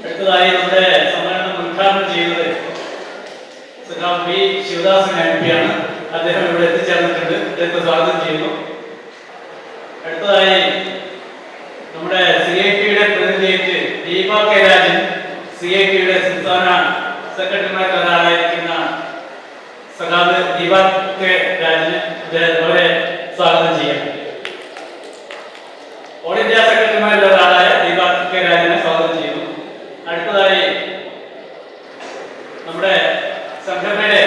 അടുത്തതായി നമ്മുടെ സമ്മേളനം ഉദ്ഘാടനം ചെയ്യുന്നത് ബി ശിവദാസൻ എംപിയാണ്. അദ്ദേഹം ഇവിടെ എത്തിച്ചേർന്നിട്ടുണ്ട്. അദ്ദേഹത്തെ സ്വാഗതം ചെയ്യുന്നു. അടുത്തതായി നമ്മുടെ CITയുടെ പ്രതിനിധിയായിട്ട് ദീപ കെ രാജൻ, CITയുടെ സംസ്ഥാന സെക്രട്ടറിമാരിൽ ഒരാളായിരിക്കുന്ന സഖാവ് ദീപ കെ രാജന് വളരെ സ്വാഗതം ചെയ്യാം. ഓൾ ഇന്ത്യ സെക്രട്ടറിമാരിൽ ഒരാളായ ദീപ കെ രാജനെ സ്വാഗതം ചെയ്യുന്നു. അടുത്തതായി നമ്മുടെ സംഘടനയുടെ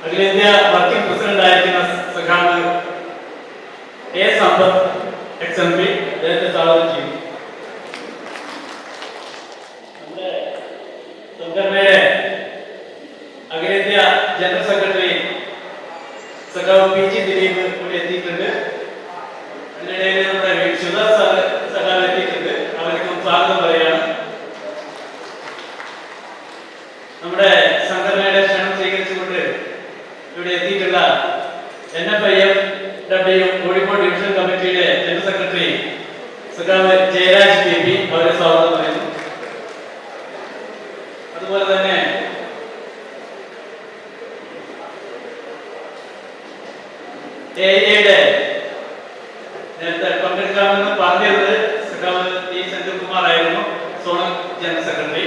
അഖിലേന്ത്യാ വർക്കിംഗ് പ്രസിഡന്റ് ആയിരിക്കുന്ന സഖാവ് എ സമ്പത്ത് XMP, അദ്ദേഹത്തെ സ്വാഗതം ചെയ്യുന്നു. നമ്മുടെ സംഘടനയുടെ അഖിലേന്ത്യാ ജനറൽ സെക്രട്ടറി സഖാവ് PG ദിലീപ് ഇവിടെ എത്തിയിട്ടുണ്ട്. അതിനിടയിൽ നമ്മുടെ ശിവദാസ് സഖാവ് എത്തിയിട്ടുണ്ട്. അവർക്കും സ്വാഗതം പറയുകയാണ്. നമ്മുടെ സംഘടനയുടെ ക്ഷണം സ്വീകരിച്ചുകൊണ്ട് ഇവിടെ എത്തിയിട്ടുള്ള NFIFW കോഴിക്കോട് ഡിവിഷൻ കമ്മിറ്റിയുടെ ജനറൽ സെക്രട്ടറി സഖാവ് ജയരാജ് PP അവരെ സ്വാഗതം പറയുന്നു. അതുപോലെ തന്നെ AIയുടെ നേരത്തെ പങ്കെടുക്കാമെന്ന് പറഞ്ഞത് സഖാവ് T സെന്തിൽകുമാർ ആയിരുന്നു, സോണൽ ജനറൽ സെക്രട്ടറി.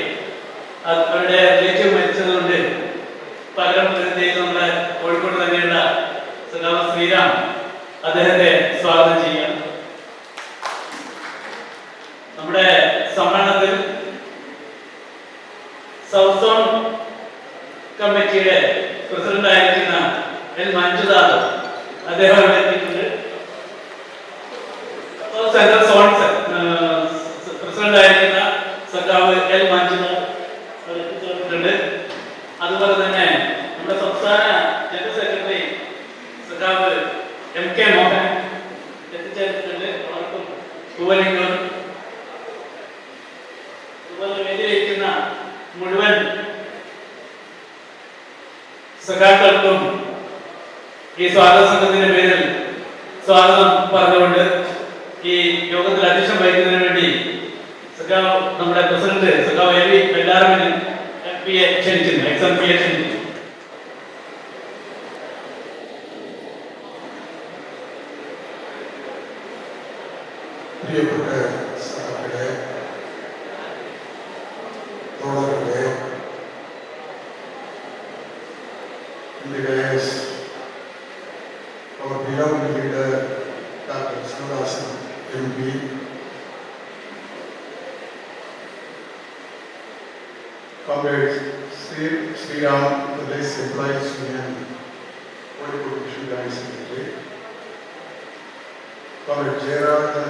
അവരുടെ റിലേറ്റീവ് മരിച്ചതുകൊണ്ട് പകരം പ്രതിനിധിയിൽ നമ്മുടെ കോഴിക്കോട് തന്നെയുള്ള സഖാവ് ശ്രീരാം, അദ്ദേഹത്തെ സ്വാഗതം ചെയ്യാം. നമ്മുടെ സമ്മേളനത്തിൽ സൗത്ത് സോൺ കമ്മിറ്റിയുടെ പ്രസിഡന്റ് ആയിരിക്കുന്ന L മഞ്ജുനാഥ്, അദ്ദേഹം ഇവിടെ എത്തിയിട്ടുണ്ട്. സെൻട്രൽ സോൺ പ്രസിഡന്റ് ആയിരിക്കുന്ന സഖാവ് L മഞ്ജുനാഥ് എത്തിച്ചേർന്നിട്ടുണ്ട്. അതുപോലെ തന്നെ നമ്മുടെ സംസ്ഥാന ജനറൽ സെക്രട്ടറി സഖാവ് MK മോഹൻ എത്തിച്ചേർന്നിട്ടുണ്ട്. അവർക്കും തൂവലിംഗം. അതുപോലെ വേദിയിലിരിക്കുന്ന മുഴുവൻ സഖാക്കൾക്കും ഈ സ്വാഗത സംഘത്തിന്റെ പേരിൽ സ്വാഗതം പറഞ്ഞുകൊണ്ട് ഈ യോഗത്തിൽ അധ്യക്ഷം വഹിക്കുന്നതിന് വേണ്ടി സഖാവ് നമ്മുടെ പ്രസിഡന്റ് സഖാവ് AV എല്ലാവരും XMP-യെ ക്ഷണിക്കുന്നു. പ്രിയപ്പെട്ട സഖാക്കളെ, തോഴர்களே, our beloved leader Dr. Shivasan MP, Comrade Sri Ram, the Lace Employees Union, Kolikot Division Secretary, Comrade Jayarajan,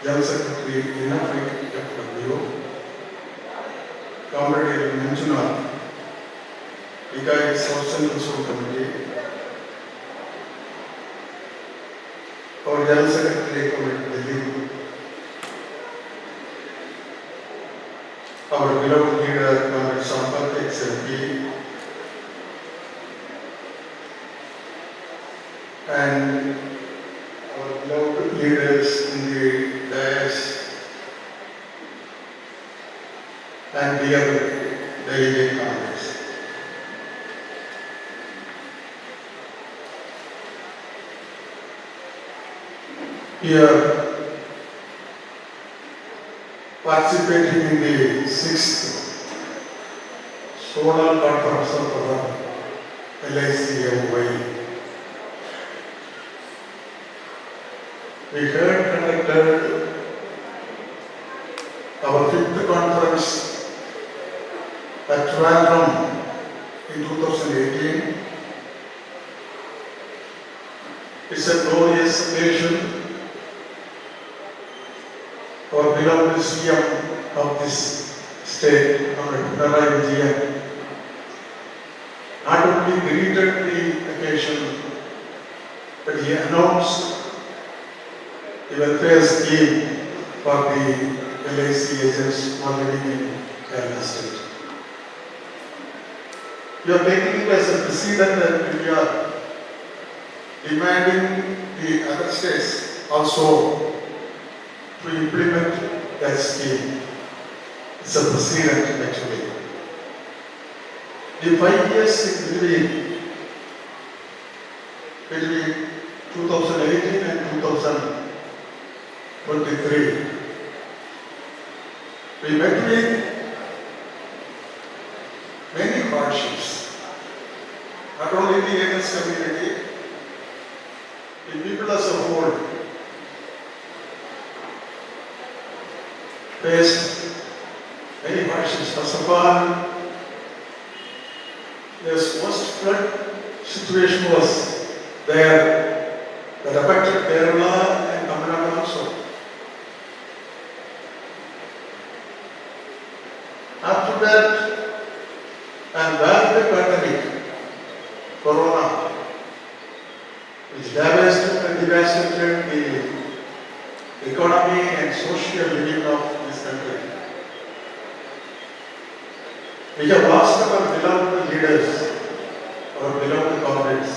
General Secretary NFIFW, Comrade L Manjunath, Licaoi Zonal Committee, our General Secretary Comrade Dilip, our beloved leader Comrade Sampath XMP, and our beloved leaders in the dais and dear delegate comrades. Here, participating in the 6th Zonal Conference of the LICOY, we had conducted our 5th conference at Trivandrum in 2018. It's a glorious occasion. Our beloved CM of this state, Comrade Pinarayi Vijayan, not only greeted the occasion, but he announced the welfare scheme for the LIC agents already in Kerala state. We are taking it as a precedent that we are demanding the other states also to implement that scheme. It's a precedent actually. The 5 years between 2018 and 2023, we met with many hardships. Not only the agents community, the people as a whole faced many hardships. First of all, the worst flood situation was there that affected Kerala and Tamil Nadu also. After that, and when the pandemic, Corona, which devastated and devastated the economy and social living of this country. We have lost our beloved leaders, our beloved comrades.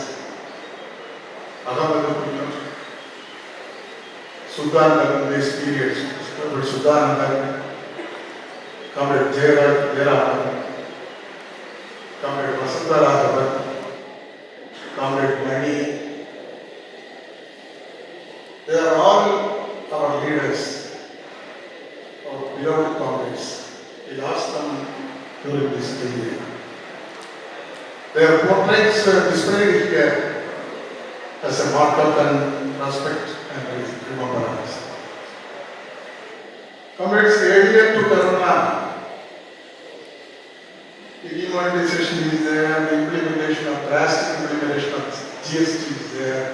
Sudan in this period, Comrade Sudan, Comrade Jayaraman, Comrade Vasantha, Comrade Mani. They are all our leaders, our beloved comrades. We lost them during this period. Their portraits were displayed here as a mark of respect and remembrance. Comrades, earlier to Corona, the demonetization is there, the implementation of drastic implementation of GST is there.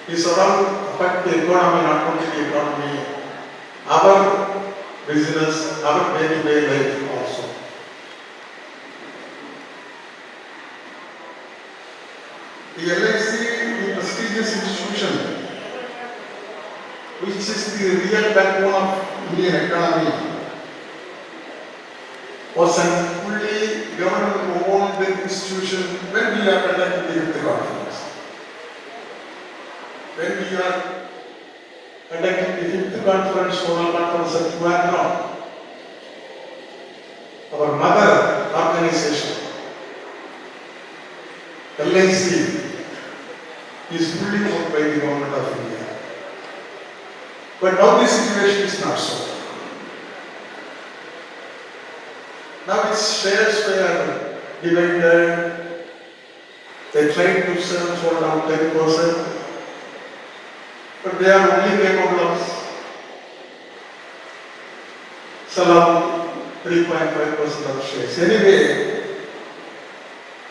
These are all affect the economy, not only the economy, our business, our day-to-day life also. The LIC, the prestigious institution, which is the real backbone of Indian economy, was a fully government-owned institution when we are conducting the fifth conference. When we are conducting the fifth conference, Zonal Conference at Licaoi, our mother organization, LIC, is fully owned by the government of India. But now the situation is not so. Now its shares were divided. They tried to sell for around 10%, but they are only capable of selling 3.5% of shares. Anyway,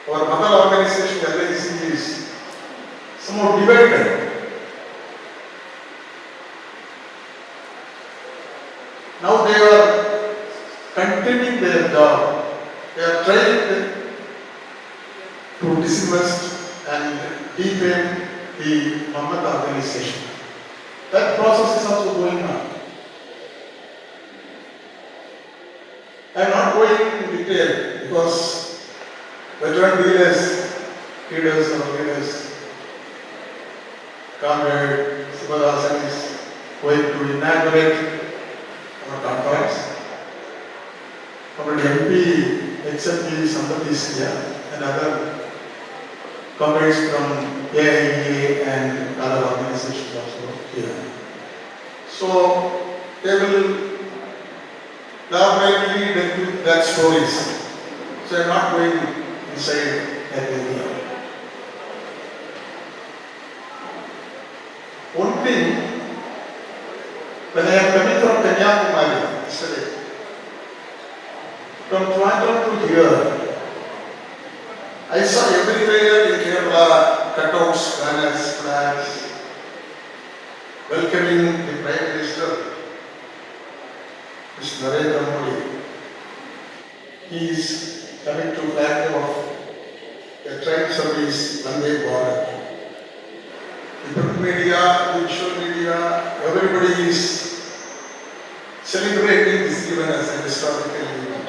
our mother organization, LIC, is somewhat divided. Now they are continuing their job. They are trying to disinvest and defame the Muhammad organization. That process is also going on. I am not going into detail because veteran leaders, Comrade Subhadasan is going to inaugurate our conference. Comrade MP, XMP, Sampath is here, and other comrades from AIA and other organizations also here. So they will elaborately into that stories. So I am not going inside that area. One thing, when I am coming from Kanyakumari yesterday, from Toronto to here, I saw everywhere in Kerala cutouts, banners, flags, welcoming the Prime Minister, Mr. Narendra Modi. He is coming to flag off the train service Vande Bharat. The print media, the visual media, everybody is celebrating this event as a historical event.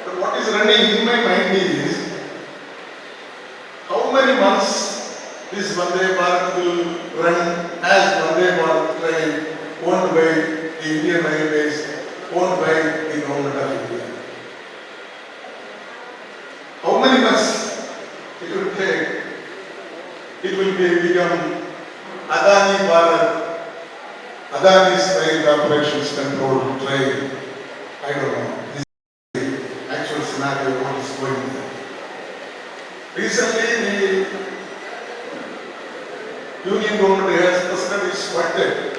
But what is running in my mind is, how many months this Vande Bharat will run as Vande Bharat train owned by the Indian Railways, owned by the it will become Adani Bharat, Adani's Rail Corporation's control train. I don't know. This is the actual scenario what is going there. Recently, the Union government has presented its budget.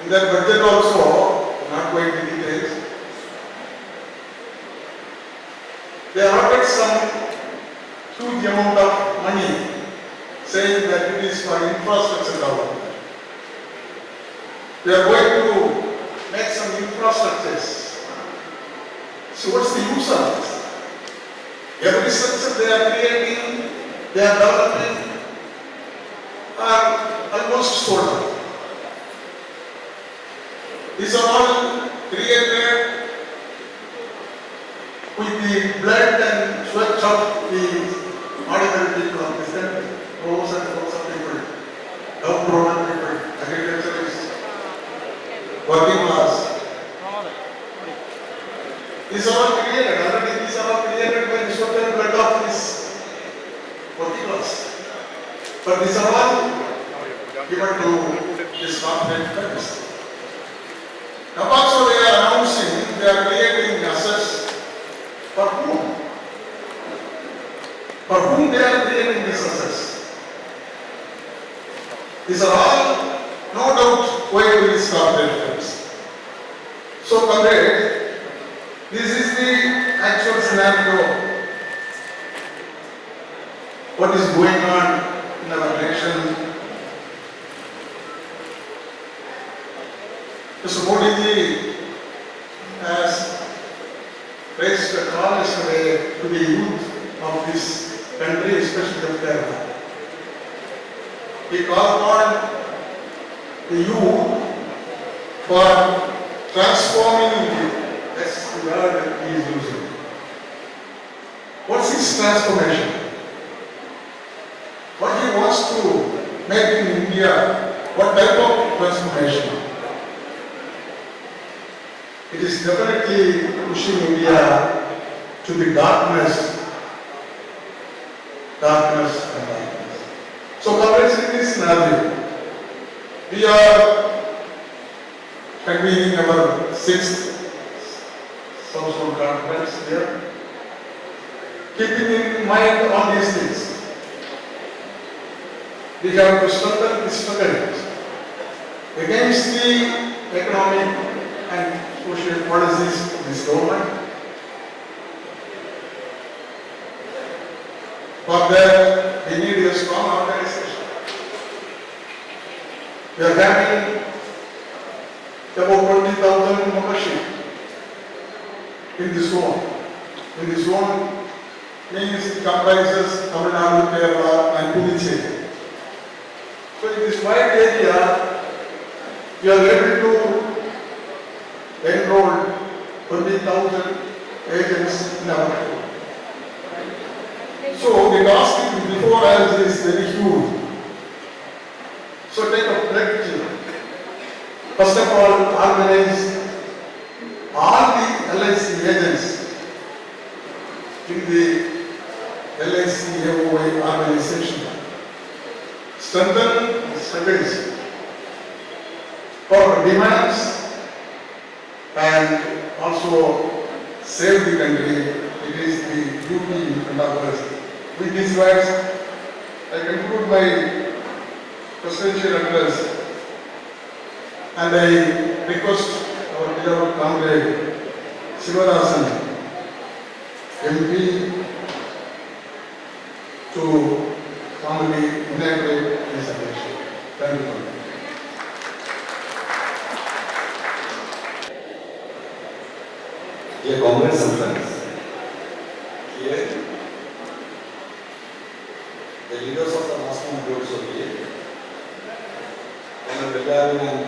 In that budget also, not going into details, they allotted some huge amount of money, saying that it is for infrastructure development. They are going to make some infrastructures. So what's the use of this? Every structure they are creating, they are developing, are almost sold out. These are all created with the blood and sweat of the ordinary people of this country. Crores and crores of people, downtrodden people, agriculturists, working class. These are all created, already these are all created by the sweat and blood of this working class. But these are all given to this corporate firms. Now also they are announcing, they are creating assets for whom? For whom they are creating these assets? These are all, no doubt, going to these corporate firms. So comrade, this is the actual scenario. What is going on in our nation? Mr. Modi ji has raised a call yesterday to the youth of this country, especially of Kerala. He called on the youth for transforming India. That's the word that he is using. What's his transformation? What he wants to make in India, what type of transformation? It is definitely pushing India to the darkness and darkness. So, comrades, in this scenario, we are convening our 6th South Conference here, keeping in mind all these things. We have to strengthen the struggle against the economic and social policies of this government. For that, we need a strong organization. We are having about 20,000 membership in this zone. In this zone means it comprises Tamil Nadu, Kerala and Puducherry. So in this wide area, we are able to enrolled 20,000 agents in our country. So the task before us is very huge. So take a pledge. First of all, organize all the LIC agents in the LIC AOI organization. Strengthen the struggles for demands and also save the country. It is the duty in front of us. With these words, I conclude my presidential address and I request our beloved comrade Sivarasan, MP, to formally inaugurate this occasion. Thank you. Dear comrades and friends, here the leaders of the Muslim groups of here, Comrade Bellavin and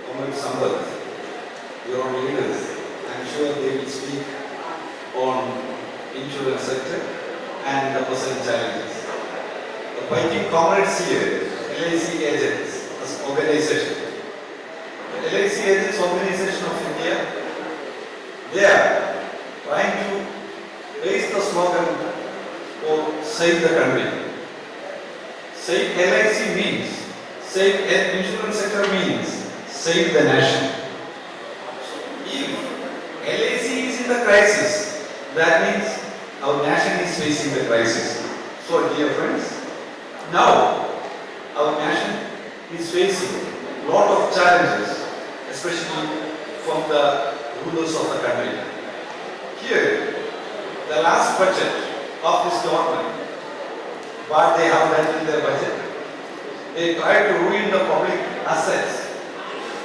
Comrade Sambat, your own leaders, I am sure they will speak on insurance sector and the present challenges. The fighting comrades here, LIC agents as organization. The LIC agents organization of India, they are trying to raise the slogan for save the country. Save LIC means, save insurance sector means, save the nation. If LIC is in the crisis, that means our nation is facing the crisis. So dear friends, now our nation is facing a lot of challenges, especially from the rulers of the country. Here, the last budget of this government, what they have done in their budget, they try to ruin the public assets,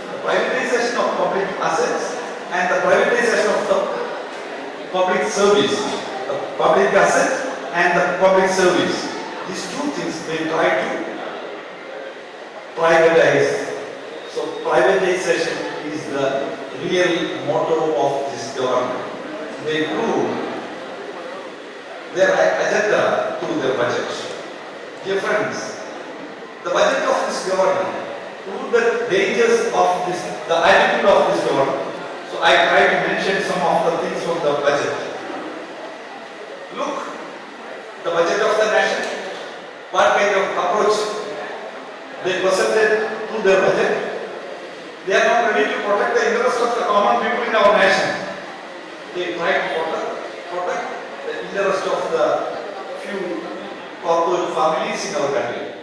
the privatization of public assets and the privatization of the public service, the public asset and the public service. These two things they try to privatize. So privatization is the real motto of this government. They prove their agenda through their budget. Dear friends, the budget of this government prove the dangers of this, the attitude of this government. So I try to mention some of the things from the budget. Look, the budget of the nation, what kind of approach they presented through their budget. They are not ready to protect the interests of the common people in our nation. They try to protect the interest of the few corporate families in our country.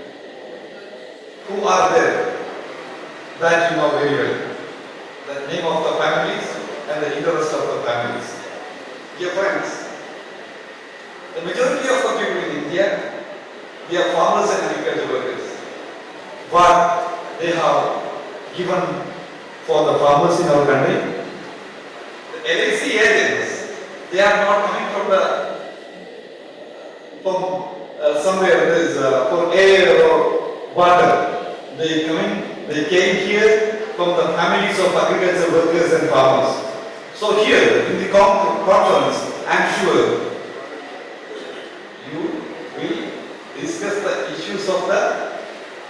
Who are there? That you know very well. The name of the families and the interest of the families. Dear friends, the majority of the people in India, they are farmers and agricultural workers. What they have given for the farmers in our country, the LIC agents, they are not coming from somewhere there is for air or water. They came here from the families of agricultural workers and farmers. So here in the conference, I am sure you will discuss the issues of the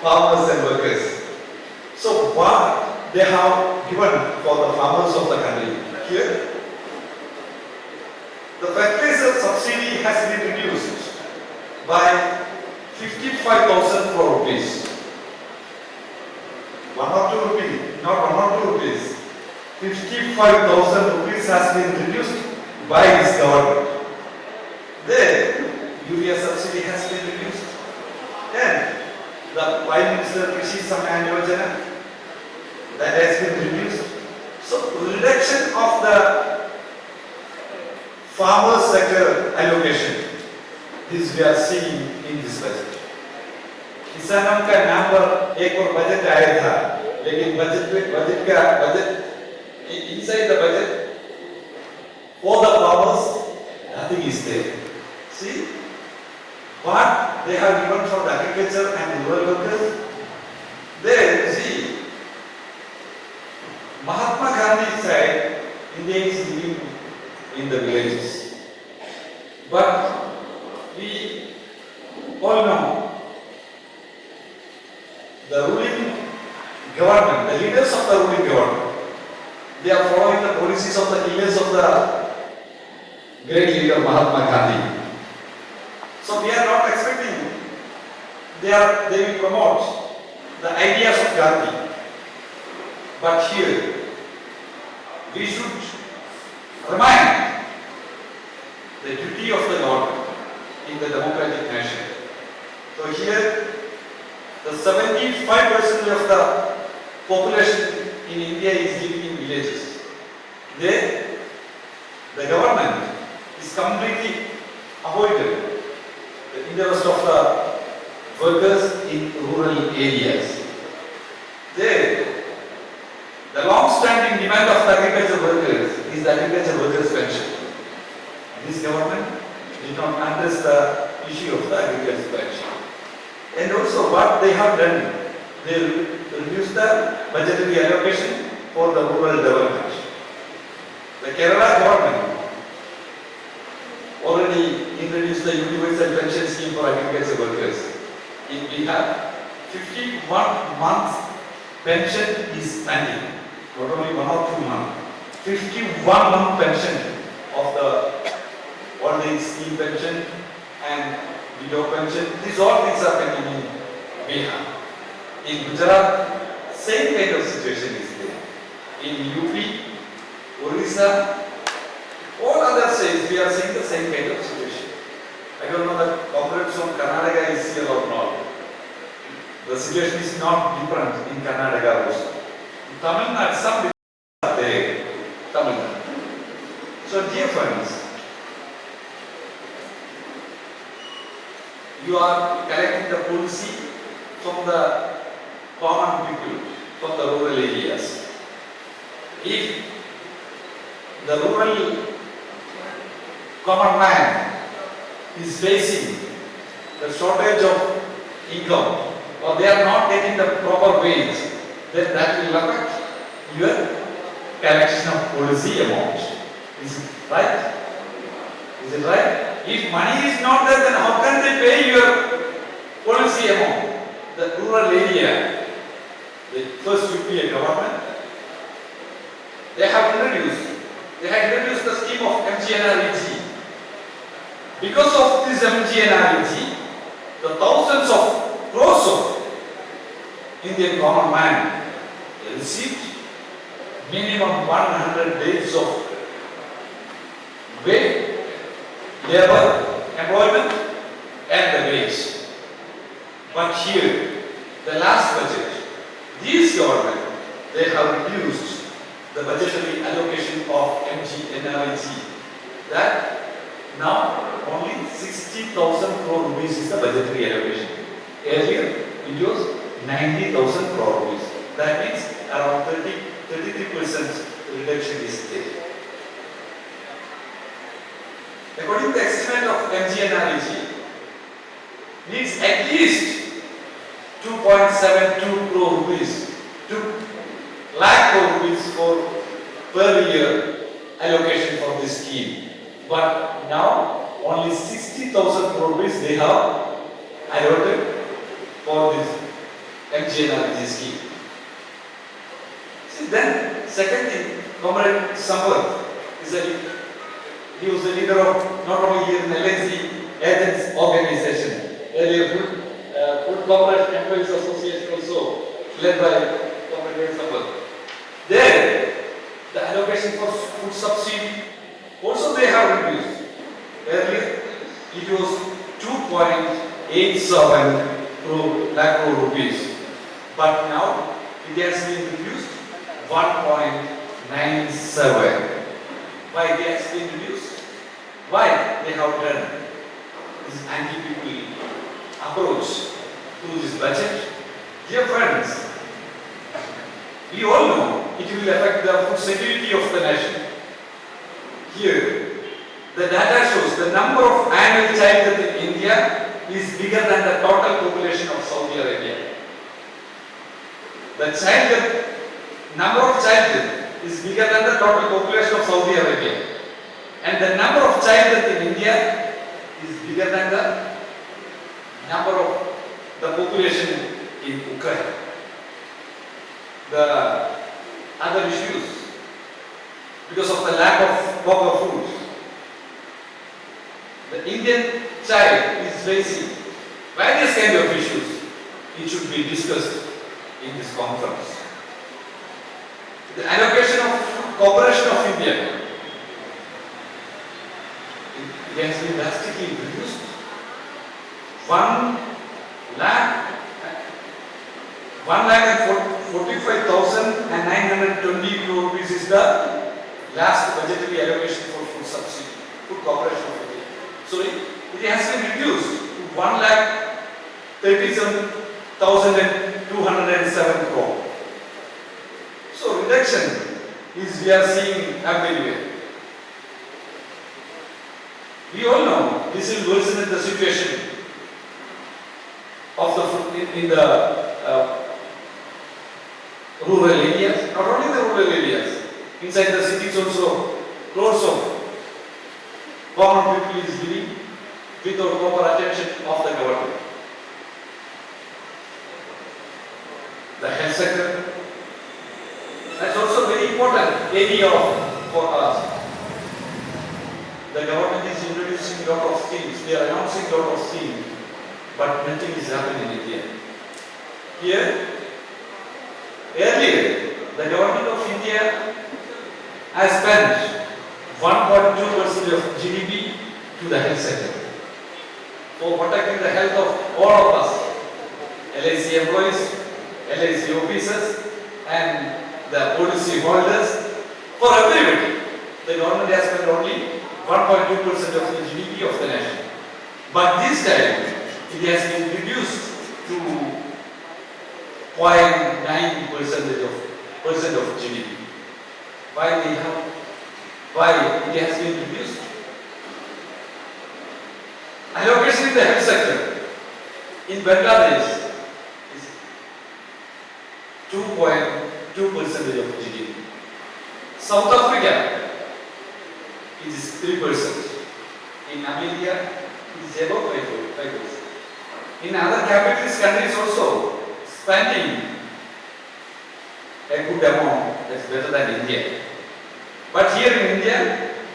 farmers and workers. So what they have given for the farmers of the country here, the fertilizer subsidy has been reduced by 55,000 crore rupees. 1 or 2 rupees, not 1 or 2 rupees. 55,000 rupees has been reduced by this government. Then urea subsidy has been reduced. Then the Prime Minister Krishi Samman Yojana, that has been reduced. So reduction of the farmer sector allocation, this we are seeing in this budget. किसानों का नाम पर एक और budget आया था, लेकिन budget inside the budget for the farmers, nothing is there. See what they have given for the agriculture and rural workers. Then see, Mahatma Gandhi said India is living in the villages, but we all know the ruling government, the leaders of the ruling government, they are following the policies of the years of the great leader Mahatma Gandhi. So we are not expecting they will promote the ideas of Gandhi. But here we should remind the duty of the government in the democratic nation. So here the 75% of the population in India is living in villages. There, the government is completely avoided the interest of the workers in rural areas. There, the long-standing demand of the agricultural workers is the agricultural workers' pension. This government did not address the issue of the agricultural pension. And also what they have done, they reduced the budgetary allocation for the rural development. The Kerala government already introduced the universal pension scheme for agricultural workers. In Bihar, 51 months pension is pending, not only 1 or 2 months. 51-month pension of the old age scheme pension and widow pension. These all things are pending in Bihar. In Gujarat, same kind of situation is there. In UP, Orissa, all other states, we are seeing the same kind of situation. I don't know that comrades from Karnataka is here or not. The situation is not different in Karnataka also. In Tamil Nadu, some differences are there. Tamil Nadu. So, dear friends, you are collecting the policy from the common people, from the rural areas. If the rural common man is facing the shortage of income or they are not getting the proper wage, then that will affect your collection of policy amount. Is it right? Is it right? If money is not there, then how can they pay your policy amount? The rural area, the first UPA government, they have introduced the scheme of MGNREG. Because of this MGNREG, the thousands of crores of Indian common man received minimum 100 days of wage, labor, employment and the wage. But here, the last budget, this government, they have reduced the budgetary allocation of MGNREG. That now only 60,000 crore rupees is the budgetary allocation. Earlier, it was 90,000 crore rupees. That means around 33% reduction is there. According to the estimate of MGNREG, needs at least 2.72 crore rupees, 2 lakh crore rupees for per year allocation for this scheme. But now only 60,000 crore rupees they have allotted for this MGNREG scheme. See, then second thing, Comrade Sampath he was the leader of not only here in LNC agents organization, earlier Food Corporate Employees Association also led by Comrade Sampath. There, the allocation for food subsidy also they have reduced. Earlier, it was 2.87 lakh crore rupees, but now it has been reduced 1.97. Why it has been reduced? Why they have done this anti-people approach to this budget? Dear friends, we all know it will affect the food security of the nation. Here, the data shows the number of annual child death in India is bigger than the total population of Saudi Arabia. The number of child death is bigger than the total population of Saudi Arabia. And the number of child death in India is bigger than the number of the population in Ukraine. The other issues, because of the lack of proper food, the Indian child is facing various kind of issues. It should be discussed in this conference. The allocation of Corporation of India, it has been drastically reduced. 1,45,920 crore rupees is the last budgetary allocation for food subsidy, Food Corporation of India. So it has been reduced to 1,37,207 crore. So reduction is we are seeing everywhere. We all know this will worsen the situation of the food in the rural areas. Not only the rural areas, inside the cities also, crores of common people is living without proper attention of the government. The health sector, that's also very important area for us. The government is introducing a lot of schemes, they are announcing a lot of schemes, but nothing is happening in India. Here, earlier, the government of India has spent 1.2% of GDP to the health sector for protecting the health of all of us, LIC employees, LIC officers, and the policy holders, for everybody. The government has spent only 1.2% of the GDP of the nation. But this time, it has been reduced to 0.9% of GDP. Why it has been reduced? Allocation in the health sector in Bangladesh is 2.2% of GDP. South Africa it is 3%. In Namibia it is above 5%. In other capitalist countries also spending a good amount that's better than India. But here in India,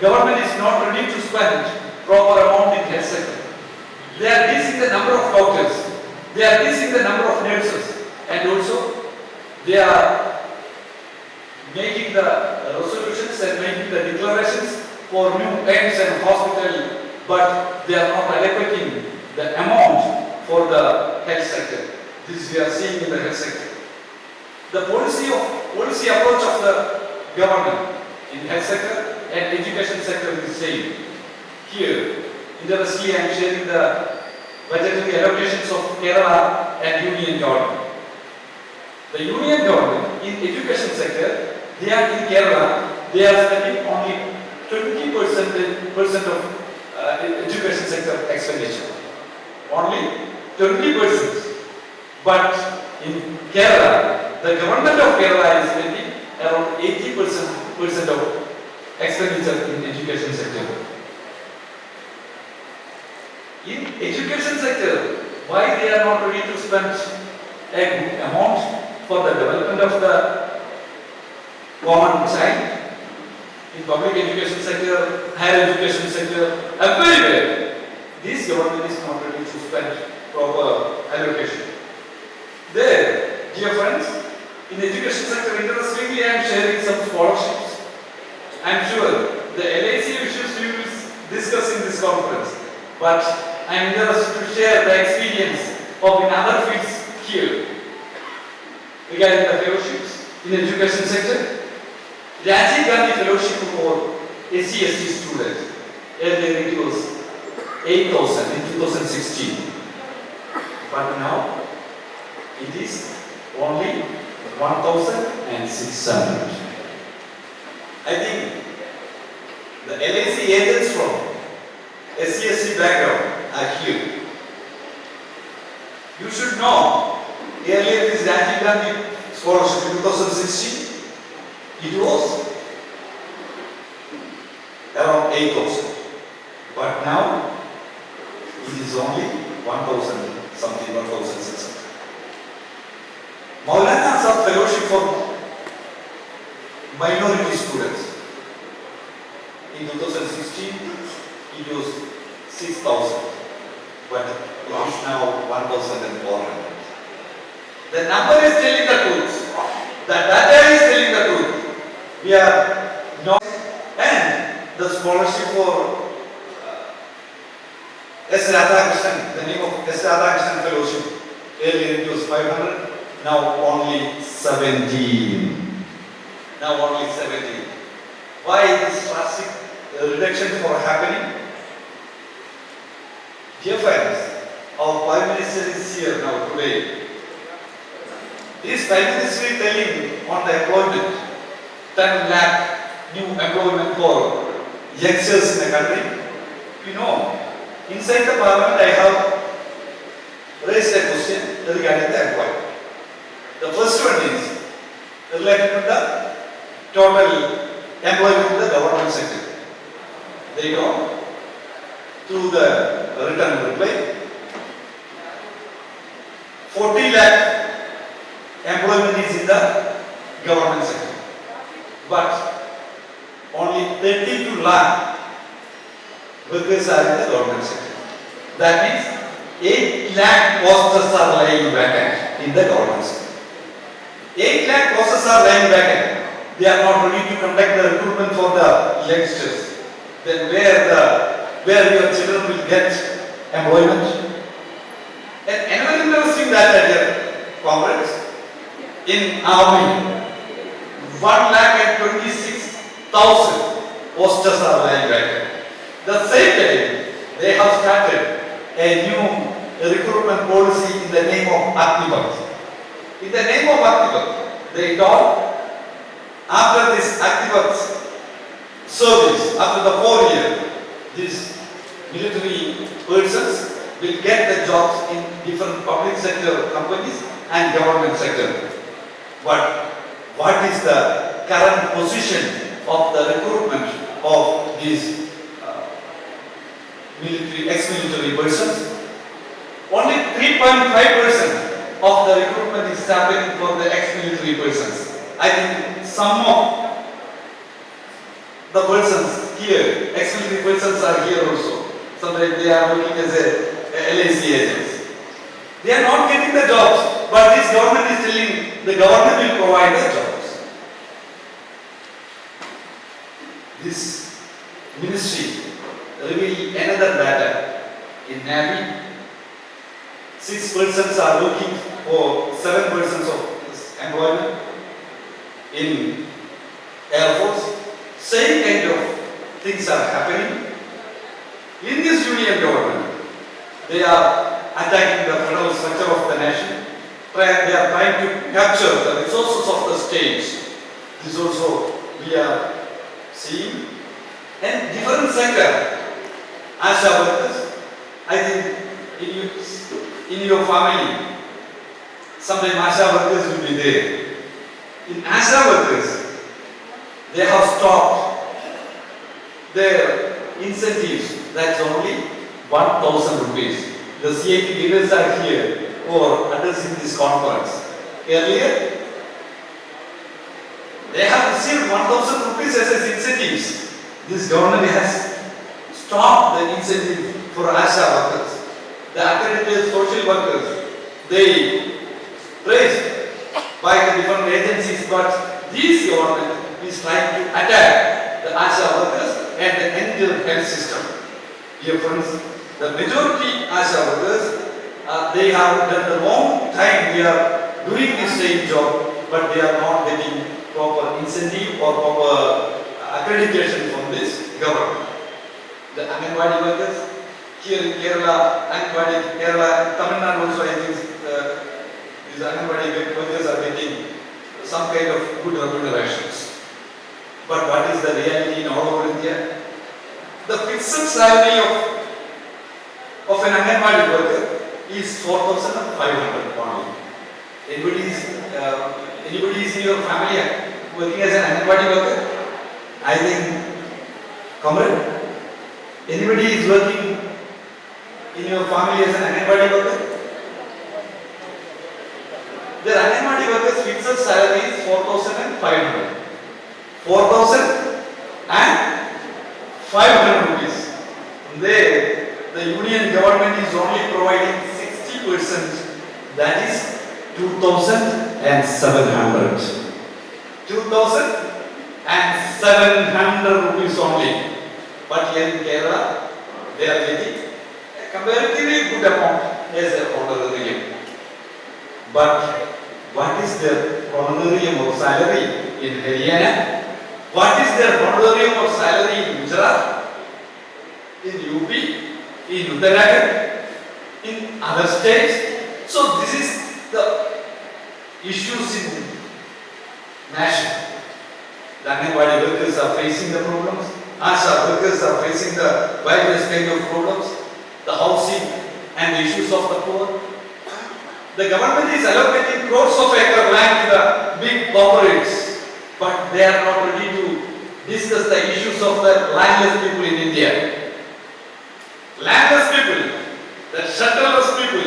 government is not ready to spend proper amount in health sector. They are reducing the number of doctors, they are reducing the number of nurses, and also they are making the resolutions and making the declarations for new aims and hospital, but they are not allocating the amount for the health sector. This we are seeing in the health sector. The policy approach of the government in health sector and education sector is same. Here, interestingly, I am sharing the budgetary allocations of Kerala and Union government. The Union government in education sector, they are in Kerala, they are spending only 20% of education sector expenditure. Only 20%. But in Kerala, the government of Kerala is spending around 80% of expenditure in education sector. In education sector, why they are not ready to spend a good amount for the development of the common child? In public education sector, higher education sector, everywhere, this government is not ready to spend proper allocation. There, dear friends, in education sector, interestingly, I am sharing some scholarships. I am sure the LIC issues we will discuss in this conference, but I am interested to share the experience of in other fields here. Regarding the fellowships in education sector, Rajiv Gandhi Fellowship for SC/ST students, earlier it was 8,000 in 2016, but now it is only 1,600. I think the LIC agents from SC/ST background are here. You should know, earlier this Rajiv Gandhi scholarship in 2016, it was around 8,000. But now it is only 1,000 something, 1,600. Maulana Azad Fellowship for minority students. In 2016, it was 6,000, but it is now 1,400. The number is telling the truth. The data is telling the truth. We are not, and the scholarship for S. Radhakrishnan, the name of S. Radhakrishnan Fellowship, earlier it was 500, now only 17. Now only 17. Why this drastic reduction for happening? Dear friends, our Prime Minister is here now today. This Prime Minister is telling on the employment, 10 lakh new employment for youngsters in the country. You know, inside the parliament I have raised a question regarding the employment. The first one is related to the total employment in the government sector. They go through the written reply. 40 lakh employment is in the government sector, but only 32 lakh workers are in the government sector. That means 8 lakh posters are lying vacant in the government sector. 8 lakh posts are lying vacant. They are not ready to conduct the recruitment for the youngsters. Then where your children will get employment? And another interesting data here, comrades, in army, 1,26,000 posters are lying vacant. The same time, they have started a new recruitment policy in the name of Agnipath. In the name of Agnipath, they thought after this Agnipath service, after the 4 years, these military persons will get the jobs in different public sector companies and government sector. But what is the current position of the recruitment of these ex-military persons? Only 3.5% of the recruitment is happening for the ex-military persons. I think some of the persons here, ex-military persons are here also. Sometimes they are working as a LIC agents. They are not getting the jobs, but this government is telling the government will provide the jobs. This ministry revealed another data. In Navy, 6 persons are working for 7 persons of employment. In Air Force, same kind of things are happening. In this union government, they are attacking the federal structure of the nation. They are trying to capture the resources of the states. This also we are seeing. And different sector, ASHA workers, I think in your family, sometimes ASHA workers will be there. In ASHA workers, they have stopped their incentives. That's only 1,000 rupees. The CIT leaders are here for addressing this conference. Earlier, they have received 1,000 rupees as incentives. This government has stopped the incentive for ASHA workers. The accredited social workers, they praised by the different agencies, but this government is trying to attack the ASHA workers and the entire health system. Dear friends, the majority ASHA workers, they have done a long time, they are doing the same job, but they are not getting proper incentive or proper accreditation from this government. The Anganwadi workers, here in Kerala, Anganwadi, Kerala, Tamil Nadu also, I think these Anganwadi workers are getting some kind of good remunerations. But what is the reality in all over India? The fixed salary of an Anganwadi worker is 4,500 only. Anybody is in your family working as an Anganwadi worker? I think, comrade, anybody is working in your family as an Anganwadi worker? The Anganwadi workers' fixed salary is 4,500. 4,500 rupees. There, the union government is only providing 60%. That is 2,700. 2,700 rupees only. But here in Kerala, they are getting a comparatively good amount as a honorarium. But what is their honorarium or salary in Haryana? What is their honorarium or salary in Gujarat, in UP, in Uttarakhand, in other states? So this is the issues in nation. The Anganwadi workers are facing the problems. ASHA workers are facing the various kind of problems, the housing and the issues of the poor. The government is allocating crores of acre land to the big corporates, but they are not ready to discuss the issues of the landless people in India. Landless people, the shelterless people,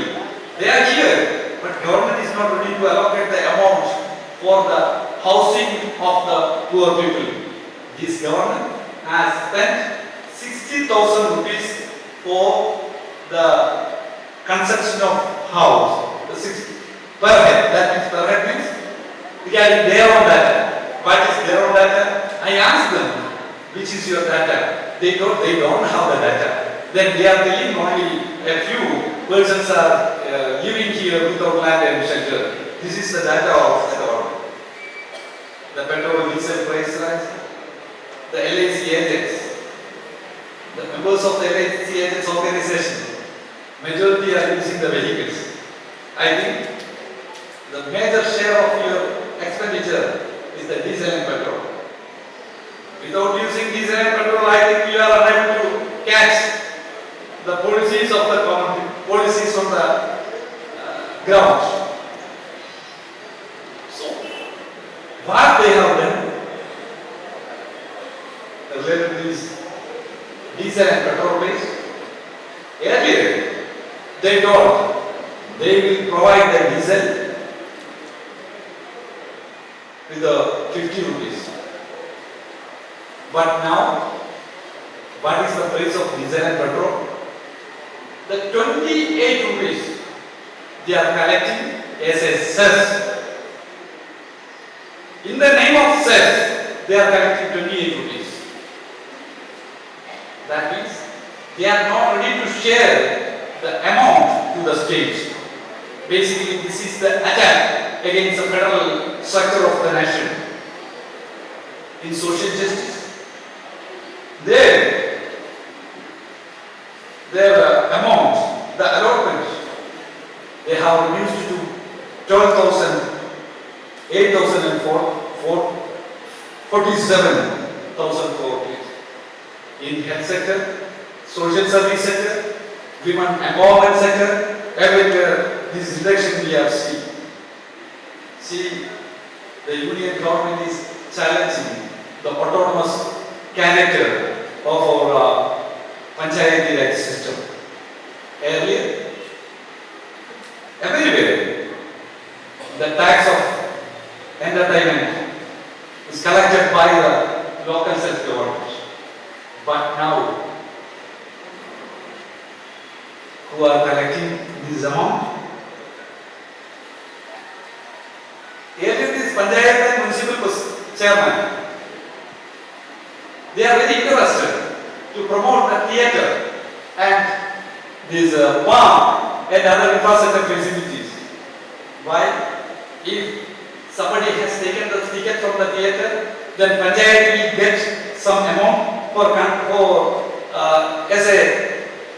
they are here, but government is not ready to allocate the amount for the housing of the poor people. This government has spent 60,000 rupees for the construction of house. per head. That means per head means regarding their own data. What is their own data? I asked them, which is your data? They don't have the data. Then they are telling only a few persons are living here without land and shelter. This is the data of the government. The petrol diesel price rise, the LIC agents, the members of the LIC agents organization, majority are using the vehicles. I think the major share of your expenditure is the diesel and petrol. Without using diesel and petrol, I think you are unable to catch the policies of the government, policies on the ground. So, what they have done related to this diesel and petrol price, earlier they told they will provide the diesel with the 50 rupees. But now, what is the price of diesel and petrol? The 28 rupees they are collecting as a cess. In the name of cess, they are collecting 28 rupees. That means they are not ready to share the amount to the state. Basically, this is the attack against the federal structure of the nation. In social justice, their amount, the allotment, they have reduced to 12,000, 8,004, 47,004 rupees. In health sector, social service sector, women empowerment sector, everywhere this reduction we have seen. See, the union government is challenging the autonomous character of our panchayati Raj system. Earlier, everywhere, the tax of entertainment is collected by the local self-government. But now, who are collecting this amount? Earlier, this panchayat and municipal chairman, they are very interested to promote a theatre and this farm and other infrastructure facilities. Why? If somebody has taken the ticket from the theatre, then panchayat will get some amount for as a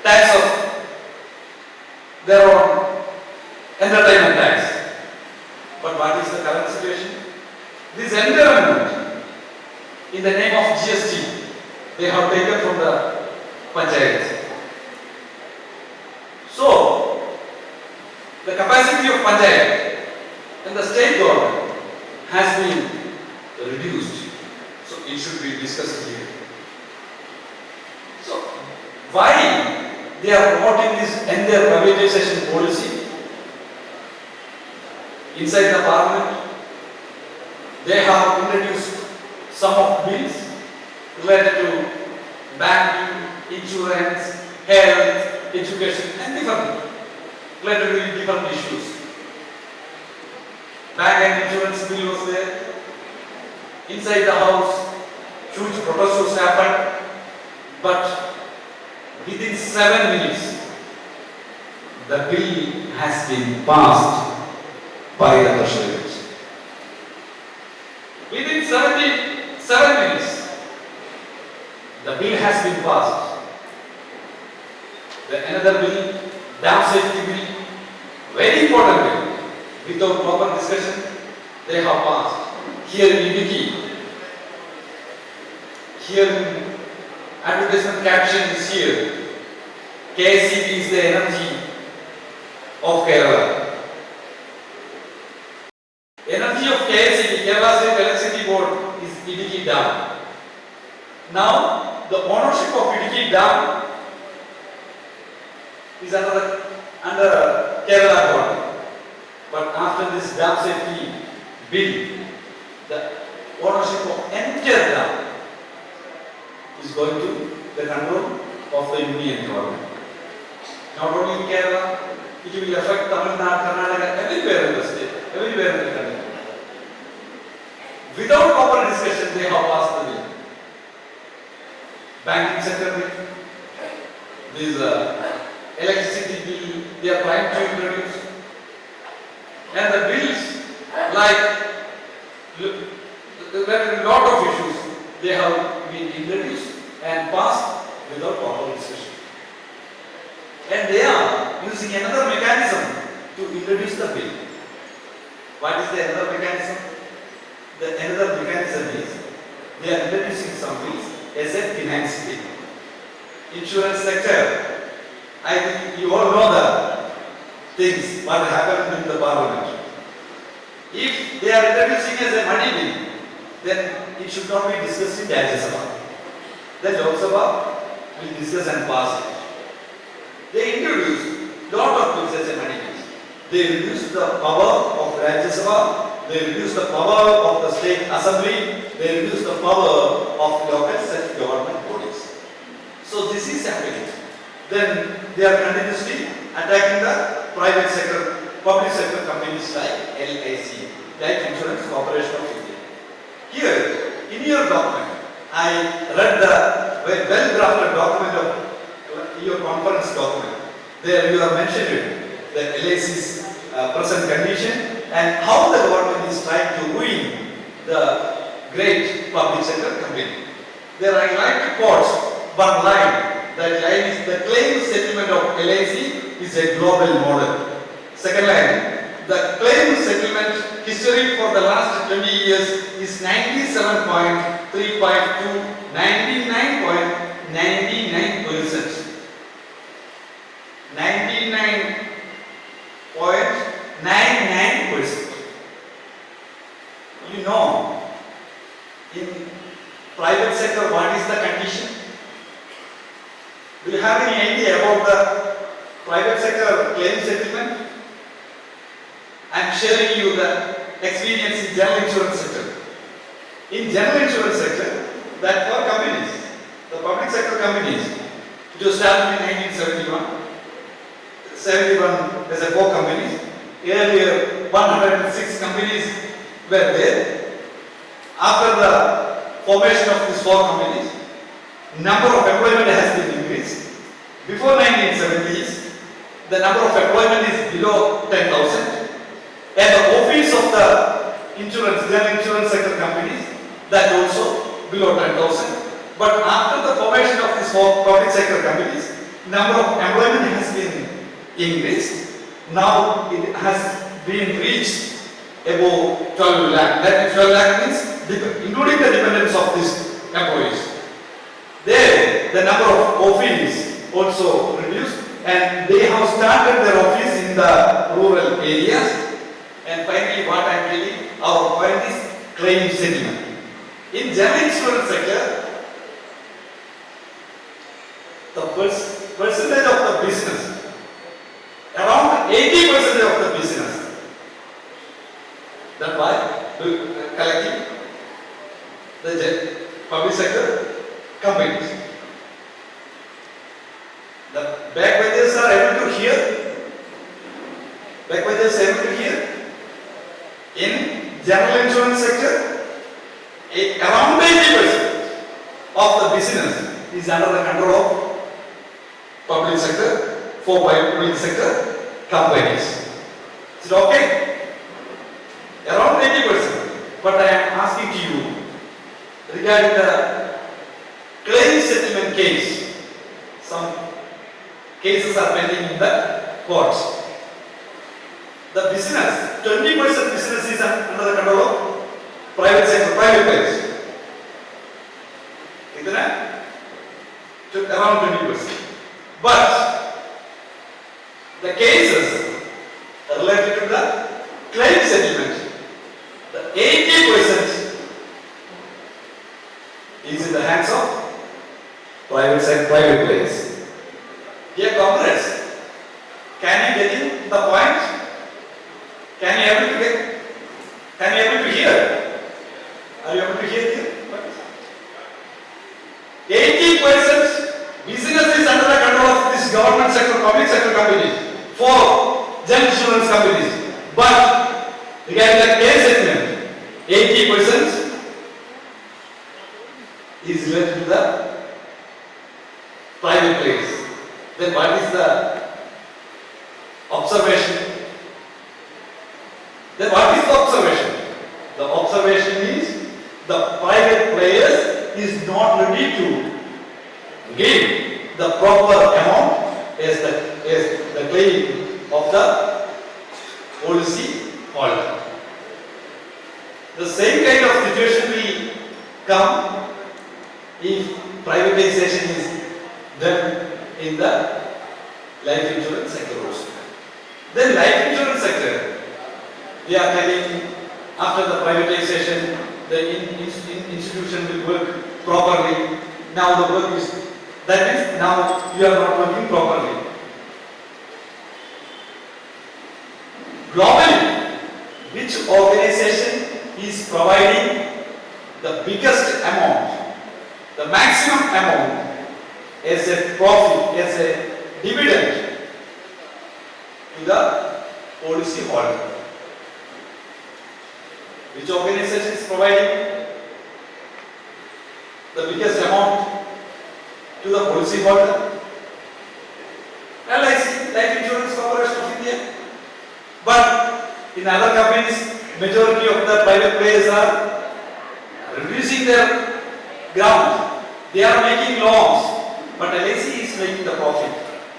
tax of their own entertainment tax. But what is the current situation? This environment, in the name of GST, they have taken from the panchayat. So, the capacity of panchayat and the state government has been reduced. So, it should be discussed here. So, why they are promoting this entire privatization policy? Inside the parliament, they have introduced some of bills related to banking, insurance, health, education, and different related to different issues. Bank and insurance bill was there. Inside the house, huge protests happened, but within 7 minutes, the bill has been passed by the president. Within 77 minutes, the bill has been passed. Another bill, dam safety bill, very important bill, without proper discussion, they have passed. Here in Idiki, here in advertisement caption is here, KCB is the energy of Kerala. Energy of KCB, Kerala State Electricity Board, is Idiki Dam. Now, the ownership of Idiki Dam is under Kerala government. But after this dam safety bill, the ownership of entire dam is going to the control of the union government. Not only in Kerala, it will affect Tamil Nadu, Karnataka, everywhere in the state, everywhere in the country. Without proper discussion, they have passed the bill. Banking sector bill, this electricity bill, they are trying to introduce. And the bills, like there are a lot of issues, they have been introduced and passed without proper discussion. And they are using another mechanism to introduce the bill. What is the another mechanism? The another mechanism is they are introducing some bills as a finance bill. Insurance sector, I think you all know the things what happened in the parliament. If they are introducing as a money bill, then it should not be discussed in Rajya Sabha. Then Lok Sabha will discuss and pass it. They introduced lot of bills as a money bills. They reduced the power of Rajya Sabha, they reduced the power of the state assembly, they reduced the power of local self-government bodies. So this is happening. Then they are continuously attacking the private sector, public sector companies like LIC, Life Insurance Corporation of India. Here, in your document, I read the well-drafted document of your conference document. There you have mentioned the LIC's present condition and how the government is trying to ruin the great public sector company. There I like to quote one line. That line is the claim settlement of LIC is a global model. Second line, the claim settlement history for the last 20 years is 97.352 to 99.99%. 99.99%. You know, in private sector, what is the condition? Do you have any idea about the private sector claim settlement? I am sharing you the experience in general insurance sector. In general insurance sector, that for companies, the public sector companies, it was started in 1971. 71 as a 4 companies. Earlier, 106 companies were there. After the formation of these 4 companies, number of employment has been increased. Before 1970s, the number of employment is below 10,000. And the office of the insurance, general insurance sector companies, that also below 10,000. But after the formation of these 4 public sector companies, number of employment has been increased. Now it has been reached above 12 lakh. That 12 lakh means including the dependents of these employees. There, the number of offices also reduced, and they have started their office in the rural areas. And finally, what I am telling, our point is claim settlement. In general insurance sector, the percentage of the business, around 80% of the business, done by collecting the public sector companies. The backwarders are able to hear. Backwarders are able to hear. In general insurance sector, around 80% of the business is under the control of public sector, for public sector companies. Is it okay? Around 80%. But I am asking to you regarding the claim settlement case. Some cases are pending in the courts. The business, 20% business is under the control of private sector, private players. Isn't it? Around 20%. But the cases related to the claim settlement, the 80% is in the hands of private sector, private players. Dear comrades, can you get in the point? Can you able to get? Can you able to hear? Are you able to hear here? 80% business is under the control of this government sector, public sector companies. For general insurance companies. But regarding the care segment, 80% is left to the private players. Then what is the observation? Then what is the observation? The observation is the private players is not ready to give the proper amount as the claim of the policy holder. The same kind of situation will come if privatization is done in the life insurance sector also. Then life insurance sector, they are telling after the privatization, the institution will work properly. Now the work is, that means now you are not working properly. Globally, which organization is providing the biggest amount, the maximum amount as a profit, as a dividend to the policy holder? Which organization is providing the biggest amount to the policy holder? LIC, Life Insurance Corporation of India. But in other companies, majority of the private players are reducing their ground. They are making loans, but LIC is making the profit.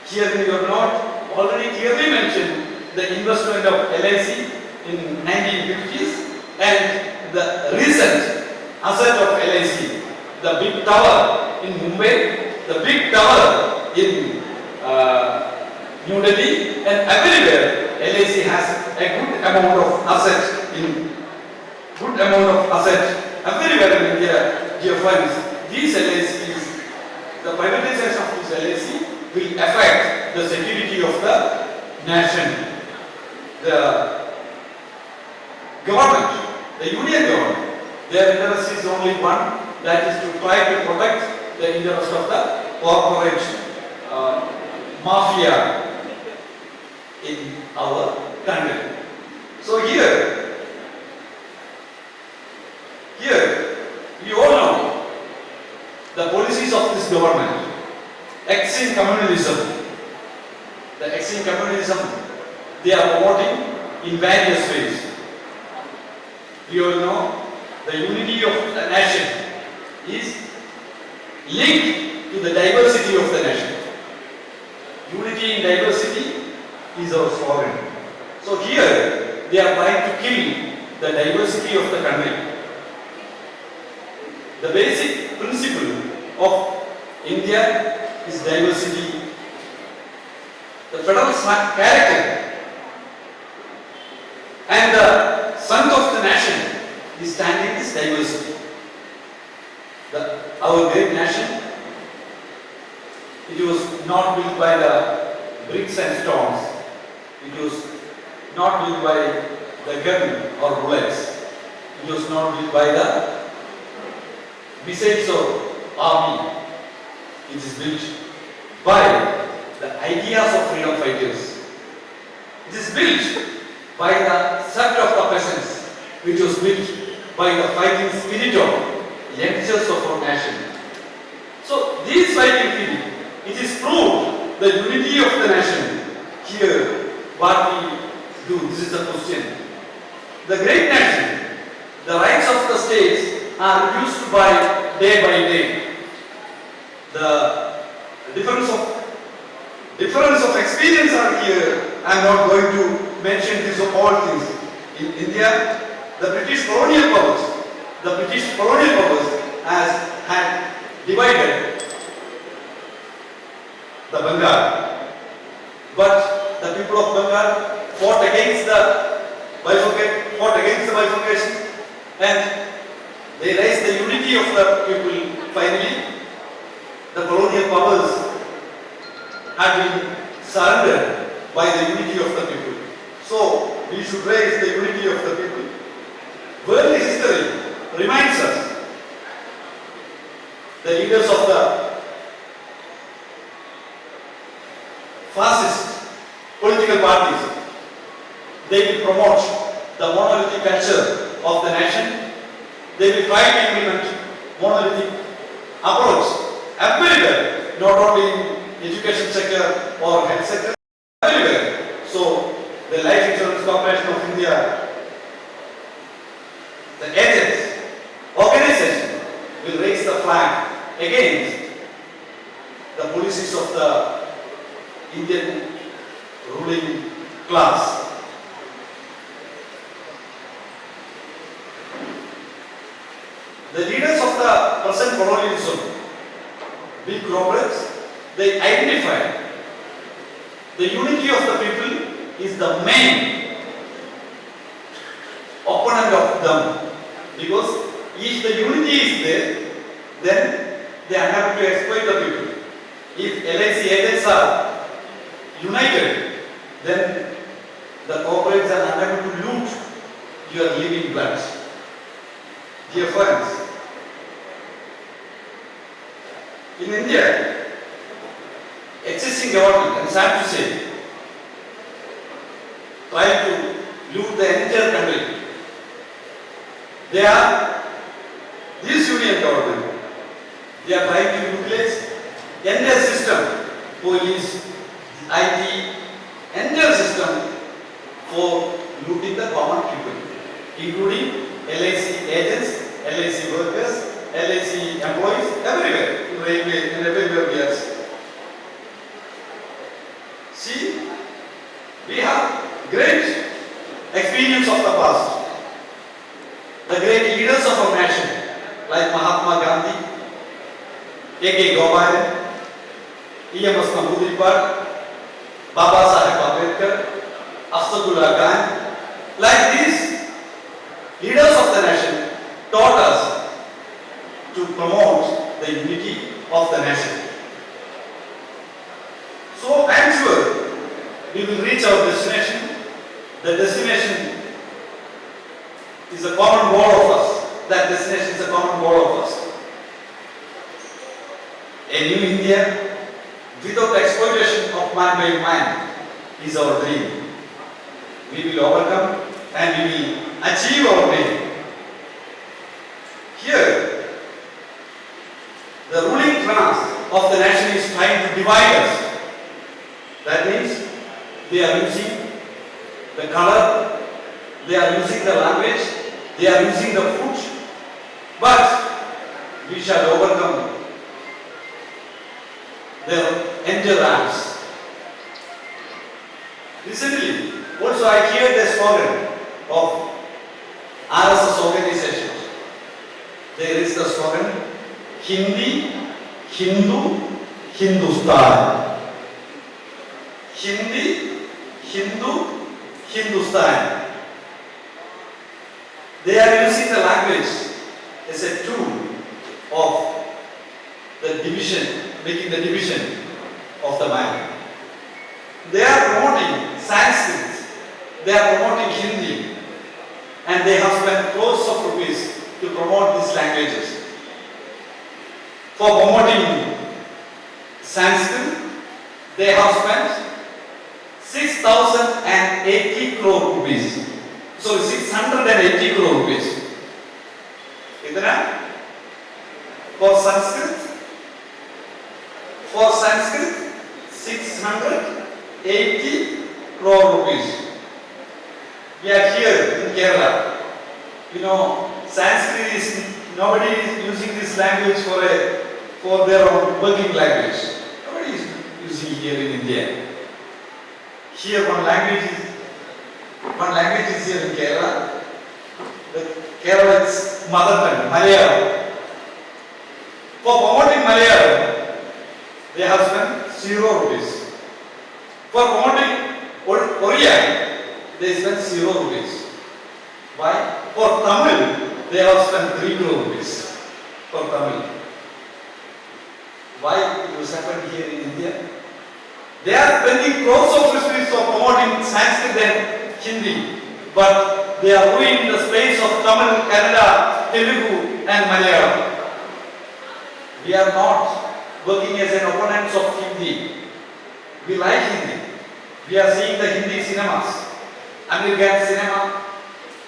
Here we have not already clearly mentioned the investment of LIC in 1950s and the recent asset of LIC, the big tower in Mumbai, the big tower in New Delhi, and everywhere LIC has a good amount of asset everywhere in India. Dear friends, these LICs, the privatization of this LIC will affect the security of the nation. The government, the union government, their interest is only one, that is to try to protect the interest of the corporate mafia in our country. So here we all know the policies of this government. Extreme communalism. The extreme communalism they are promoting in various ways. We all know the unity of the nation is linked to the diversity of the nation. Unity in diversity is our slogan. So here they are trying to kill the diversity of the country. The basic principle of India is diversity. The federal character and the strength of the nation is standing in this diversity. Our great nation, it was not built by the bricks and stones. It was not built by the gun or bullets. It was not built by the missiles of army. It is built by the ideas of freedom fighters. It is built by the sect of the peasants, which was built by the fighting spirit of youngsters of our nation. So this fighting spirit, it is proved the unity of the nation. Here, what we do, this is the question. The great nation, the rights of the states are reduced by day. The difference of experience are here. I am not going to mention these all things. In India, the British colonial powers had divided the Bengal, but the people of Bengal fought against the bifurcation, and they raised the unity of the people. Finally, the colonial powers had been surrendered by the unity of the people. So we should raise the unity of the people. World history reminds us the leaders of the fascist political parties, they will promote the monolithic culture of the nation. They will try to implement monolithic approach everywhere, not only in education sector or health sector, everywhere. So the Life Insurance Corporation of India, the agents, organization will raise the flag against the policies of the Indian ruling class. The leaders of the present colonialism, big corporates, they identify the unity of the people is the main opponent of them, because if the unity is there, then they are unable to exploit the people. If LIC agents are united, then the corporates are unable to loot your living blood. Dear friends, in India, existing government, I'm sad to say, try to loot the entire country. This union government, they are trying to utilize the entire system, police, IT, entire system for looting the common people, including LIC agents, LIC workers, LIC employees, everywhere, in railway and everywhere we are. See, we have great experience of the past. The great leaders of our nation, like Mahatma Gandhi, A.K. Govind, E.M.S. Namboodiripad, Baba Saheb Ambedkar, Afzalullah Khan, like these leaders of the nation taught us to promote the unity of the nation. So I am sure we will reach our destination. The destination is a common goal of us. That destination is a common goal of us. A new India without exploitation of man by man is our dream. We will overcome and we will achieve our dream. Here, the ruling class of the nation is trying to divide us. That means they are using the color, they are using the language, they are using the food, but we shall overcome their endurance. Recently, also I heard the slogan of RSS organization. There is the slogan, Hindi, Hindu, Hindustan. Hindi, Hindu, Hindustan. They are using the language as a tool of the division, making the division of the man. They are promoting Sanskrit, they are promoting Hindi, and they have spent crores of rupees to promote these languages. For promoting Sanskrit, they have spent 6,080 crore rupees. So 680 crore rupees. Idana? For Sanskrit, 680 crore rupees. We are here in Kerala. You know, Sanskrit is, nobody is using this language for their own working language. Nobody is using here in India. Here one language is here in Kerala. The Kerala's mother tongue, Malayalam. For promoting Malayalam, they have spent 0 rupees. For promoting Korean, they spent 0 rupees. Why? For Tamil, they have spent 3 crore rupees. For Tamil. Why it was happened here in India? They are spending crores of rupees for promoting Sanskrit and Hindi, but they are ruining the space of Tamil, Kannada, Telugu and Malayalam. We are not working as an opponents of Hindi. We like Hindi. We are seeing the Hindi cinemas. American cinema,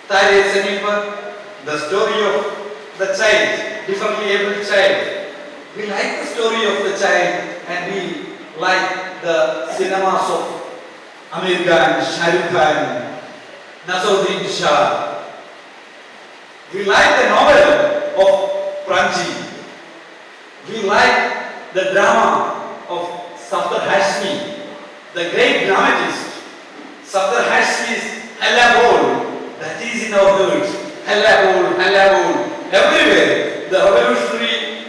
Thai cinema, the story of the child, differently abled child. We like the story of the child and we like the cinemas of American, Shah Rukh Khan, Nasaruddin Shah. We like the novel of Pranji. We like the drama of Safdar Hashmi, the great dramatist. Safdar Hashmi's Halla Bol, that is in our words. Halla Bol, Halla Bol. Everywhere, the revolutionary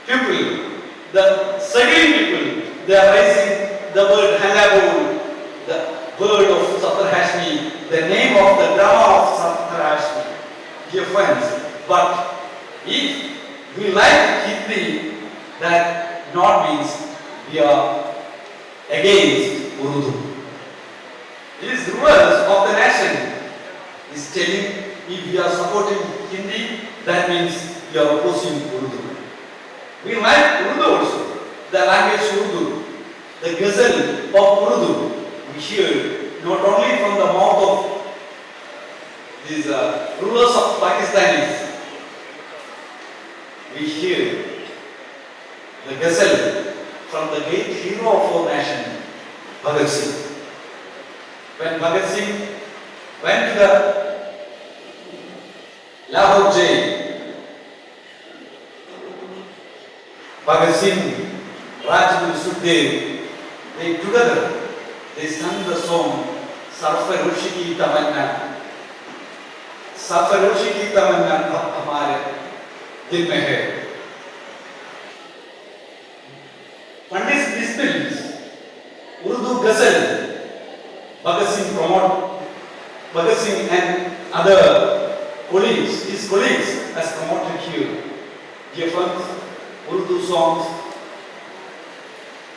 people, the struggling people, they are raising the word Halla Bol, the word of Safdar Hashmi, the name of the drama of Safdar Hashmi. Dear friends, but if we like Hindi, that not means we are against Urdu. It is rulers of the nation is telling if we are supporting Hindi, that means we are opposing Urdu. We like Urdu also, the language Urdu, the ghazal of Urdu. We hear not only from the mouth of these rulers of Pakistanis, we hear the ghazal from the great hero of our nation, Bhagat Singh. When Bhagat Singh went to the Lahore jail, Bhagat Singh, Rajguru Sukhdev, they together, they sang the song, Sarfaroshi ki tamanna. Sarfaroshi ki tamanna hamare dil mein hai. Pandit disciplines, Urdu ghazal, Bhagat Singh promote, Bhagat Singh and other colleagues, his colleagues has promoted here. Dear friends, Urdu songs,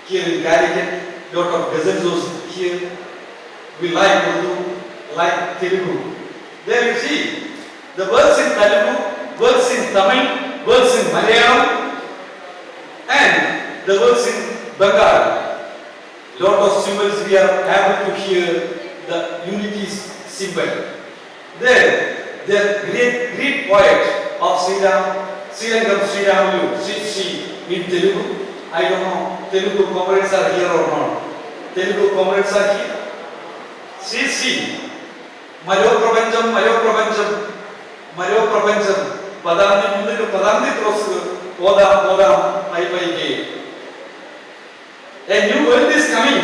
here in CALICUT, lot of ghazals here. We like Urdu, like Telugu. There you see, the words in Telugu, words in Tamil, words in Malayalam, and the words in Bengal. Lot of symbols we are able to hear the unity symbol. There, the great poet of Sri Lanka, Sri in Telugu. I don't know, Telugu comrades are here or not. Telugu comrades are here. Sri, Mayo Prapancham, Padamni Trosu, Podam, Pai. A new world is coming.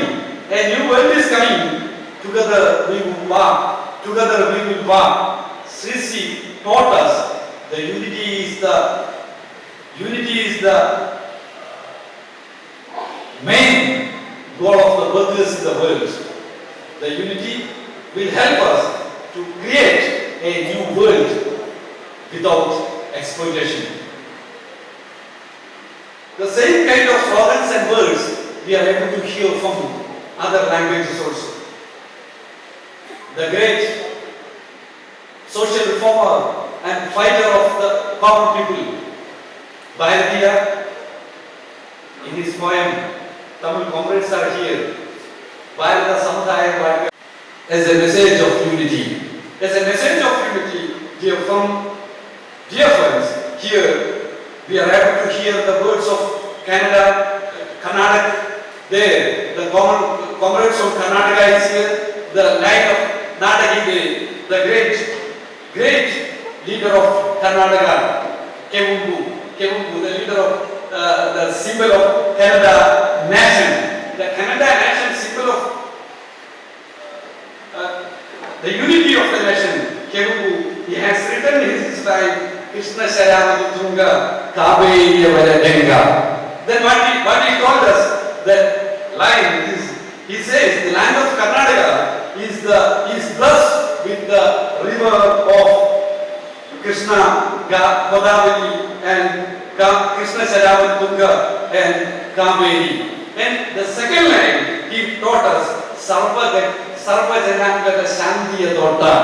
A new world is coming. Together we will walk. Together we will walk. Sri taught us the unity is the main goal of the workers in the world. The unity will help us to create a new world without exploitation. The same kind of slogans and words we are able to hear from other languages also. The great social reformer and fighter of the common people, Bharatiya, in his poem, Tamil comrades are here, Bharata Samudaya, as a message of unity. As a message of unity, dear friends, here we are able to hear the words of Karnataka. There, the comrades from Karnataka is here, the line of Natagide, the great leader of Karnataka, Kevumbu, the leader of the symbol of Canada nation. The Canada nation symbol of the unity of the nation, Kevumbu. He has written in his time, Krishna Sharavati Tunga, Kaveri Varadenga. Then what he told us, that line is, he says, the land of Karnataka is blessed with the river of Krishna, Godavari, and Krishna Sharavati Tunga and Kaveri. And the second line, he taught us, Sarva Janangata Shantiya Dota.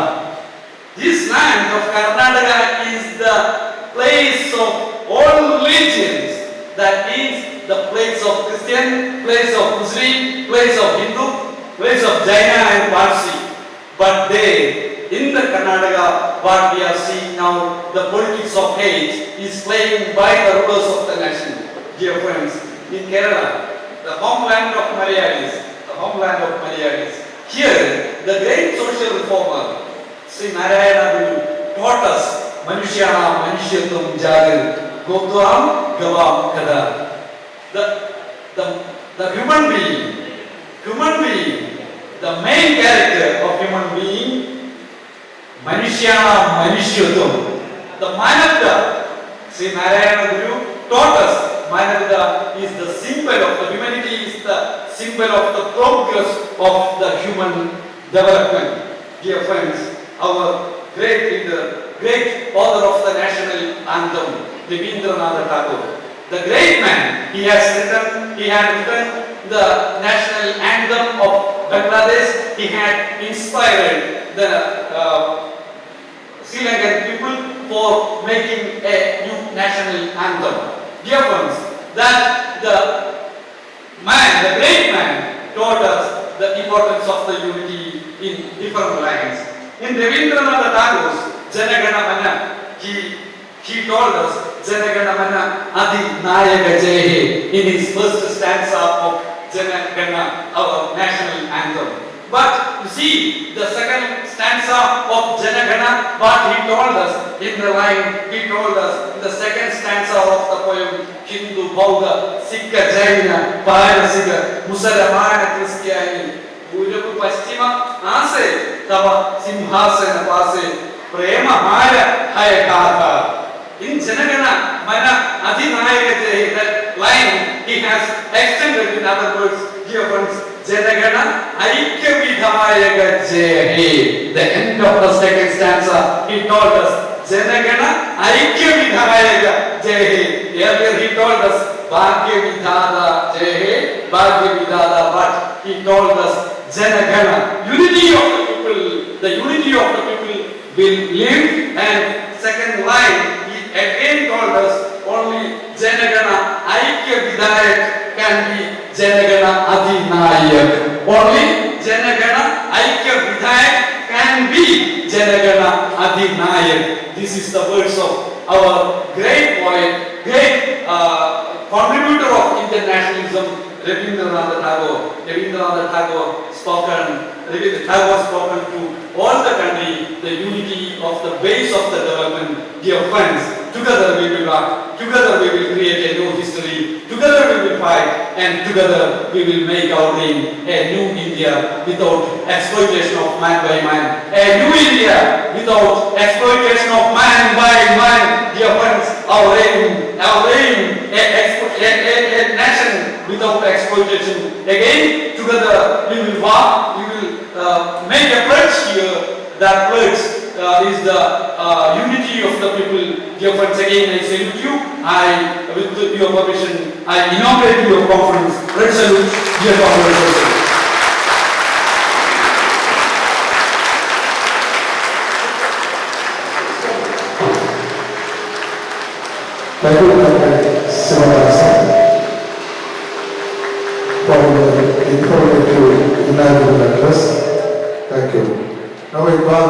This land of Karnataka is the place of all religions. That means the place of Christian, place of Muslim, place of Hindu, place of Jaina and Parsi. But they, in the Karnataka, what we are seeing now, the politics of hate is playing by the rulers of the nation. Dear friends, in Kerala, the homeland of Malayalis, here, the great social reformer, Sri Narayana Guru, taught us, Manushyana Manushyatum Jagir, Gotvam Gavam Kada. The human being, the main character of human being, Manushyana Manushyatum, the Manavta, Sri Narayana Guru taught us, Manavta is the symbol of the humanity, is the symbol of the progress of the human development. Dear friends, our great leader, great author of the national anthem, Rabindranath Tagore, the great man, he had written the national anthem of Bangladesh. He had inspired the Sri Lankan people for making a new national anthem. Dear friends, that the great man taught us the importance of the unity in different lines. In Rabindranath Tagore's Janagana Mana, he told us Janagana Mana Adi Nayaka Jai in his first stanza of Janagana, our national anthem. But you see, the second stanza of Janagana, what he told us in the line, he told us in the second stanza of the poem, Hindu, Bauddha, Sikha, Jaina, Parasika, Musalamana, Christiani, Urupu Pastima, Ase, Tava, Simhasana, Pase, Prema, Maya, Hayakata. In Janagana, Mana, Adinayaka, that line, he has extended in other words, dear friends, Janagana, Aikya Vidhayaka Jai. The end of the second stanza, he told us, Janagana, Aikya Vidhayaka Jai. Earlier he told us, Bhagya Vidhada Jai, Bhagya Vidhada, but he told us, Janagana, unity of the people, the unity of the people will live. And second line, he again told us, only Janagana, Aikya Vidhayak can be Janagana Adinayak. Only Janagana Aikya Vidhayak can be Janagana Adinayak. This is the words of our great poet, great contributor of internationalism, Rabindranath Tagore. Rabindranath Tagore spoken to all the country, the unity of the base of the development. Dear friends, together we will rock, together we will create a new history, together we will fight, and together we will make our dream a new India without exploitation of man by man. A new India without exploitation of man by man. Dear friends, our aim, a nation without exploitation. Again, together we will walk, we will make a pledge here. That pledge is the unity of the people. Dear friends, again I salute you. With your permission, I inaugurate your conference. Red salute, dear conference. Thank you, for the informative inaugural address. Thank you. Now I call